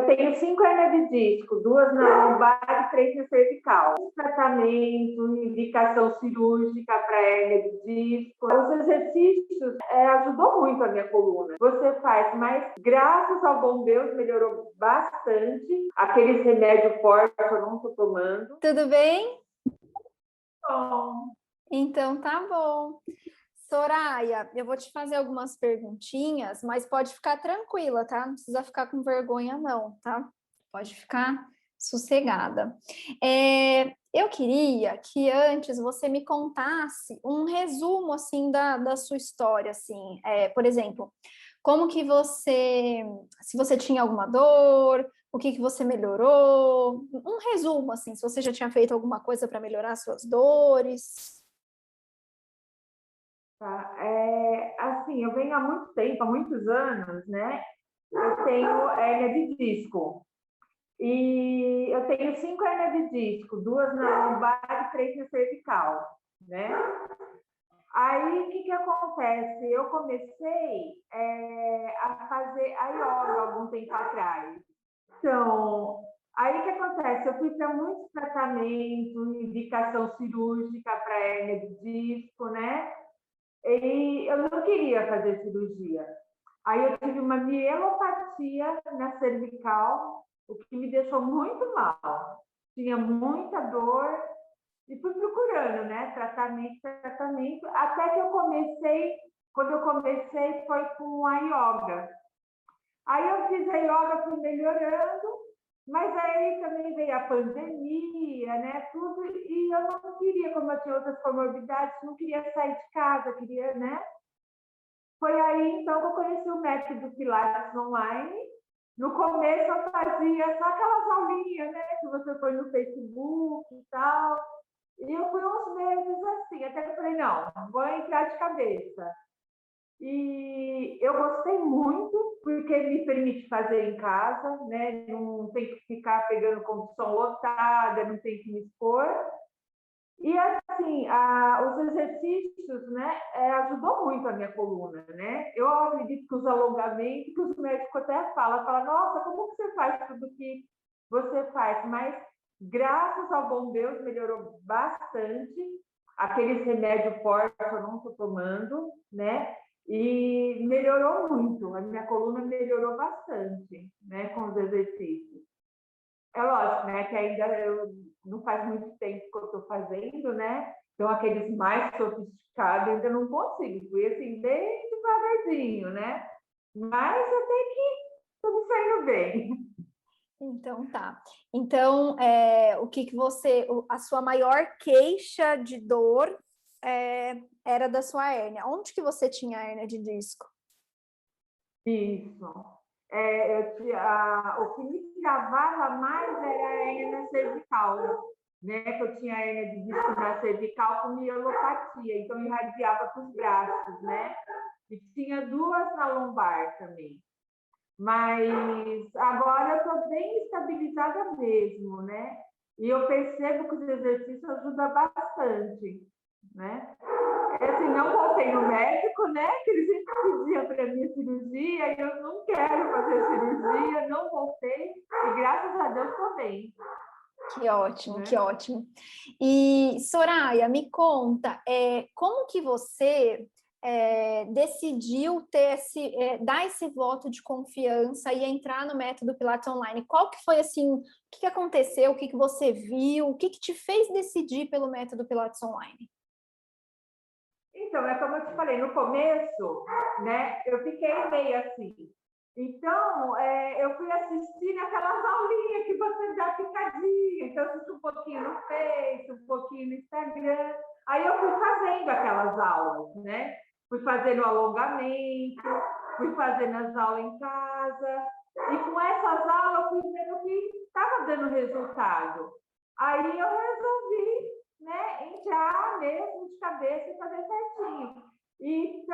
Eu tenho 5 hernias de disco, 2 na lombar e 3 na cervical. Tratamento, indicação cirúrgica para hernia de disco. Os exercícios ajudou muito a minha coluna. Você faz, mas graças ao bom Deus melhorou bastante. Aqueles remédios fortes eu não estou tomando. Tudo bem? Bom. Então tá bom. Soraya, eu vou te fazer algumas perguntinhas, mas pode ficar tranquila, tá? Não precisa ficar com vergonha, não, tá? Pode ficar sossegada. Eu queria que antes você me contasse um resumo, assim, da sua história, assim. Por exemplo, como que se você tinha alguma dor, o que você melhorou, um resumo, assim, se você já tinha feito alguma coisa para melhorar suas dores. Tá? Assim, eu venho há muito tempo, há muitos anos, né? Eu tenho hérnia de disco. E eu tenho 5 hérnias de disco, 2 na lombar e 3 na cervical, né? Aí, o que acontece? Eu comecei a fazer a yoga algum tempo atrás. Então, aí o que acontece? Eu fui para muitos tratamentos, indicação cirúrgica para hérnia de disco, né? E eu não queria fazer cirurgia. Aí eu tive uma mielopatia na cervical, o que me deixou muito mal. Tinha muita dor e fui procurando, né? Tratamento, até que quando eu comecei foi com a yoga. Aí eu fiz a yoga, fui melhorando, mas aí também veio a pandemia, né? Tudo, e eu não queria, como eu tinha outras comorbidades, não queria sair de casa, queria, né? Foi aí, então, que eu conheci o método Pilates online. No começo, eu fazia só aquelas aulinhas, né? Que você põe no Facebook e tal. E eu fui uns meses assim, até que eu falei, não, vou entrar de cabeça. E eu gostei muito, porque me permite fazer em casa, né? Não tem que ficar pegando condição lotada, não tem que me expor. E assim, os exercícios, né, ajudou muito a minha coluna, né? Eu acredito que os alongamentos, que os médicos até falam, nossa, como que você faz tudo que você faz? Mas graças ao bom Deus melhorou bastante. Aqueles remédios fortes eu não estou tomando, né? E melhorou muito. A minha coluna melhorou bastante, né, com os exercícios. É lógico, né, que ainda não faz muito tempo que eu estou fazendo, né? Então, aqueles mais sofisticados ainda não consigo. Fui assim, bem devagarzinho, né? Mas até que estou me saindo bem. Então tá. Então, a sua maior queixa de dor era da sua hérnia. Onde que você tinha a hérnia de disco? Isso. O que me travava mais era a hérnia cervical, né? Que eu tinha hérnia de disco na cervical com mielopatia, então irradiava para os braços, né? E tinha 2 na lombar também. Mas agora eu estou bem estabilizada mesmo, né? E eu percebo que os exercícios ajudam bastante, né? Assim, não voltei no médico, né? Que eles sempre pediam para mim cirurgia e eu não quero fazer cirurgia, não voltei e graças a Deus estou bem. Que ótimo, que ótimo. E, Soraya, me conta, como que você decidiu dar esse voto de confiança e entrar no método Pilates Online? Qual que foi, assim, o que aconteceu, o que você viu, o que te fez decidir pelo método Pilates Online? Então, é como eu te falei, no começo, né, eu fiquei meio assim. Então, eu fui assistir aquelas aulinhas que você dá picadinha. Então, eu assisti um pouquinho no Face, um pouquinho no Instagram. Aí eu fui fazendo aquelas aulas, né? Fui fazendo alongamento, fui fazendo as aulas em casa. E com essas aulas, eu fui vendo que estava dando resultado. Aí eu resolvi, né, entrar mesmo de cabeça e fazer certinho. E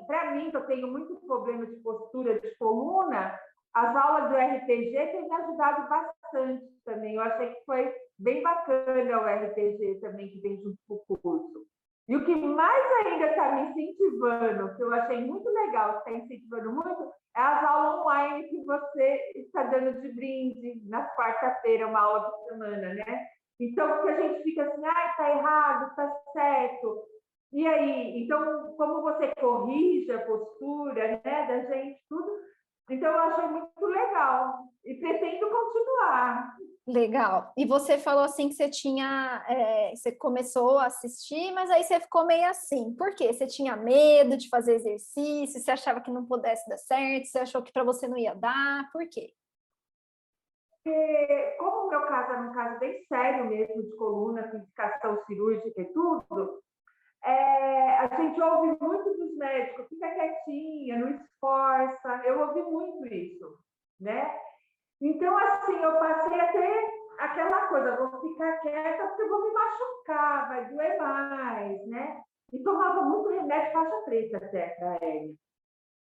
para mim, que eu tenho muito problema de postura de coluna, as aulas do RPG têm me ajudado bastante também. Eu achei que foi bem bacana o RPG também, que vem junto com o curso. E o que mais ainda está me incentivando, que eu achei muito legal, está incentivando muito, é as aulas online que você está dando de brinde na quarta-feira, uma aula por semana, né? Então, porque a gente fica assim, ah, está errado, está certo. E aí, então, como você corrige a postura, né, da gente, tudo. Então, eu achei muito legal e pretendo continuar. Legal. E você falou assim que você tinha, você começou a assistir, mas aí você ficou meio assim. Por quê? Você tinha medo de fazer exercício? Você achava que não pudesse dar certo? Você achou que para você não ia dar? Por quê? Porque, como o meu caso era um caso bem sério mesmo, de coluna, com indicação cirúrgica e tudo, a gente ouve muito dos médicos, fica quietinha, não esforça. Eu ouvi muito isso, né? Então, assim, eu passei a ter aquela coisa, vou ficar quieta porque eu vou me machucar, vai doer mais, né? E tomava muito remédio faixa preta até para ele.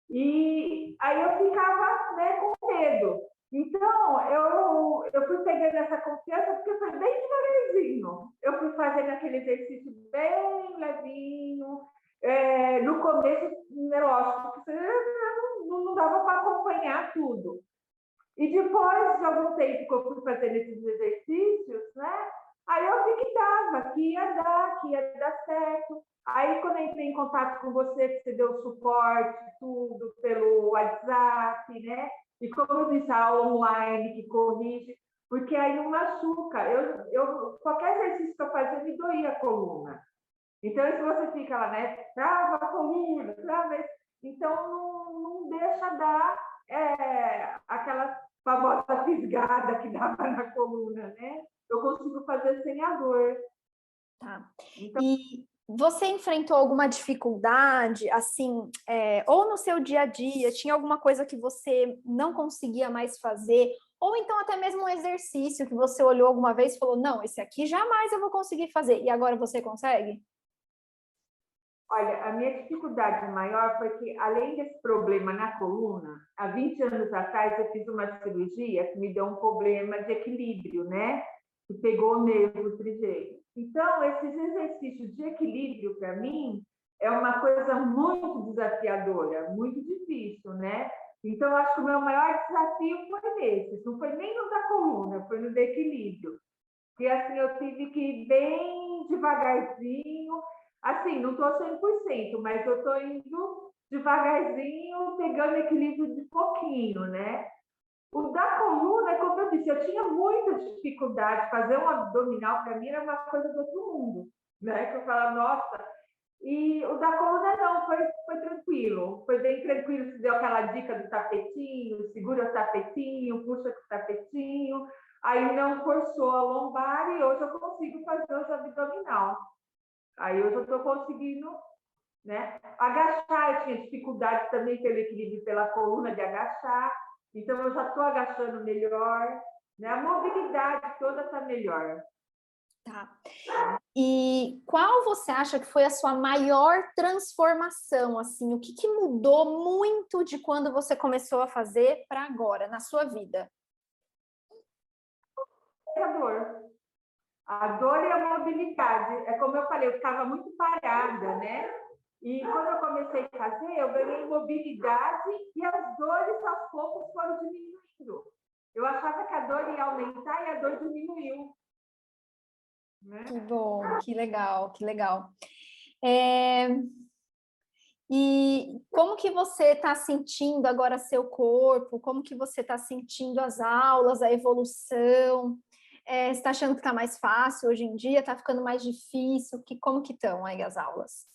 E aí eu ficava, né, com medo. Então, eu fui pegando essa confiança porque foi bem devagarzinho. Eu fui fazendo aquele exercício bem levinho. No começo, é lógico, que não dava para acompanhar tudo. E depois de algum tempo que eu fui fazendo esses exercícios, né? Aí eu vi que dava, que ia dar certo. Aí, quando eu entrei em contato com você, que você deu suporte, tudo pelo WhatsApp, né? E como eu disse, a aula online que corrige, porque aí não machuca. Qualquer exercício que eu fazia, me doía a coluna. Então, se você fica lá, né? Trava a coluna, trava. Então, não deixa dar aquela famosa fisgada que dava na coluna, né? Eu consigo fazer sem a dor. Tá. Então, e você enfrentou alguma dificuldade, assim, ou no seu dia a dia, tinha alguma coisa que você não conseguia mais fazer, ou então até mesmo um exercício que você olhou alguma vez e falou, não, esse aqui jamais eu vou conseguir fazer, e agora você consegue? Olha, a minha dificuldade maior foi que, além desse problema na coluna, há 20 anos atrás eu fiz uma cirurgia que me deu um problema de equilíbrio, né? Que pegou o nervo trigêmeo. Então, esses exercícios de equilíbrio, para mim, é uma coisa muito desafiadora, muito difícil, né? Então, acho que o meu maior desafio foi nesse, não foi nem no da coluna, foi no de equilíbrio. Porque, assim, eu tive que ir bem devagarzinho, assim, não estou 100%, mas eu estou indo devagarzinho, pegando equilíbrio de pouquinho, né? O da coluna, como eu disse, eu tinha muita dificuldade. Fazer um abdominal, para mim, era uma coisa do outro mundo, né? Que eu falava, nossa. E o da coluna, não, foi tranquilo. Foi bem tranquilo. Você deu aquela dica do tapetinho, segura o tapetinho, puxa com o tapetinho. Aí não forçou a lombar e hoje eu consigo fazer o abdominal. Aí hoje eu estou conseguindo, né? Agachar, eu tinha dificuldade também pelo equilíbrio pela coluna de agachar, então eu já estou agachando melhor, né? A mobilidade toda está melhor. Tá. E qual você acha que foi a sua maior transformação, assim? O que mudou muito de quando você começou a fazer para agora, na sua vida? A dor e a mobilidade. É como eu falei, eu ficava muito parada, né? E quando eu comecei a fazer, eu ganhei mobilidade e as dores aos poucos foram diminuindo. Eu achava que a dor ia aumentar e a dor diminuiu. Né? Que bom, que legal, que legal. E como que você está sentindo agora seu corpo? Como que você está sentindo as aulas, a evolução? Você está achando que está mais fácil hoje em dia? Está ficando mais difícil? Como que estão aí as aulas?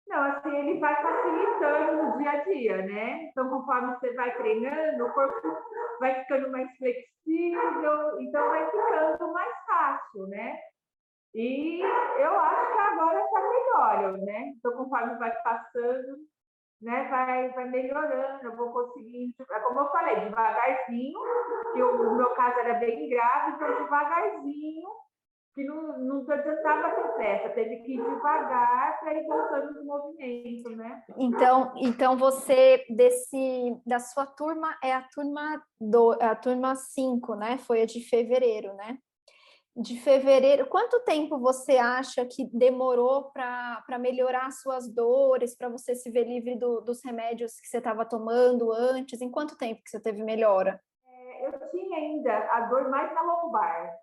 Não, assim, ele vai facilitando no dia a dia, né? Então, conforme você vai treinando, o corpo vai ficando mais flexível, então vai ficando mais fácil, né? E eu acho que agora está melhor, né? Então, conforme vai passando, né, vai melhorando, eu vou conseguindo, como eu falei, devagarzinho, que o meu caso era bem grave, então devagarzinho, que não adiantava ter pressa, teve que ir devagar para ir voltando no movimento, né? Então você da sua turma é a turma 5, né? Foi a de fevereiro, né? de fevereiro, quanto tempo você acha que demorou para melhorar as suas dores, para você se ver livre dos remédios que você estava tomando antes? Em quanto tempo que você teve melhora? Eu tinha ainda a dor mais na lombar,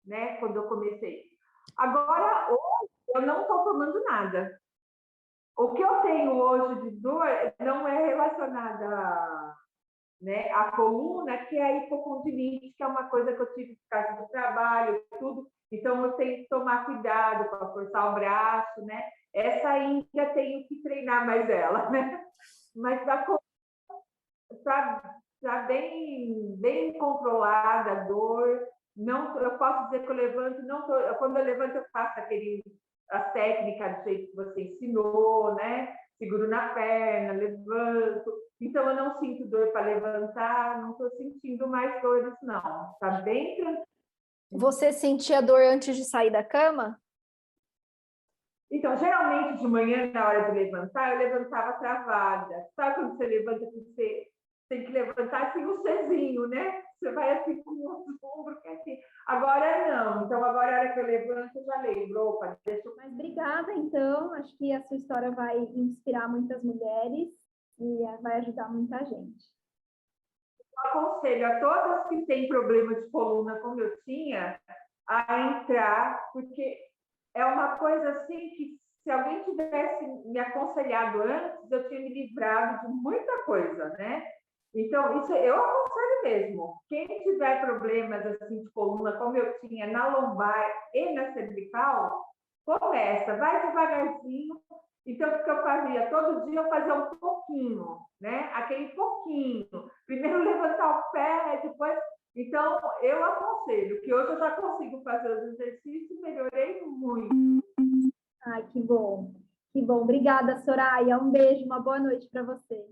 né, quando eu comecei. Agora, hoje, eu não estou tomando nada. O que eu tenho hoje de dor não é relacionada a, né, a coluna, que é a hipocondilite, que é uma coisa que eu tive por causa do trabalho, tudo. Então, eu tenho que tomar cuidado para forçar o braço, né? Essa ainda tenho que treinar mais ela, né? Mas a coluna está bem controlada a dor. Não, eu posso dizer que eu levanto, não tô, quando eu levanto, eu faço as técnicas do jeito que você ensinou, né? Seguro na perna, levanto. Então, eu não sinto dor para levantar, não estou sentindo mais dores, não. Está bem tranquilo. Você sentia dor antes de sair da cama? Então, geralmente de manhã, na hora de levantar, eu levantava travada. Sabe quando você levanta, você tem que levantar assim um Czinho, né? Você vai assim com o ombro, que é assim. Agora não. Então, agora a hora que eu levanto, eu já lembro. Opa, deixa eu... Mas obrigada, então. Acho que a sua história vai inspirar muitas mulheres e vai ajudar muita gente. Aconselho a todas que têm problema de coluna, como eu tinha, a entrar, porque é uma coisa assim que se alguém tivesse me aconselhado antes, eu tinha me livrado de muita coisa, né? Então, isso eu aconselho mesmo. Quem tiver problemas assim de coluna, como eu tinha na lombar e na cervical, começa, vai devagarzinho. Então, o que eu fazia? Todo dia eu fazia um pouquinho, né? Aquele pouquinho. Primeiro levantar o pé, depois... Então, eu aconselho, que hoje eu já consigo fazer os exercícios, melhorei muito. Ai, que bom. Que bom. Obrigada, Soraya. Um beijo, uma boa noite para você.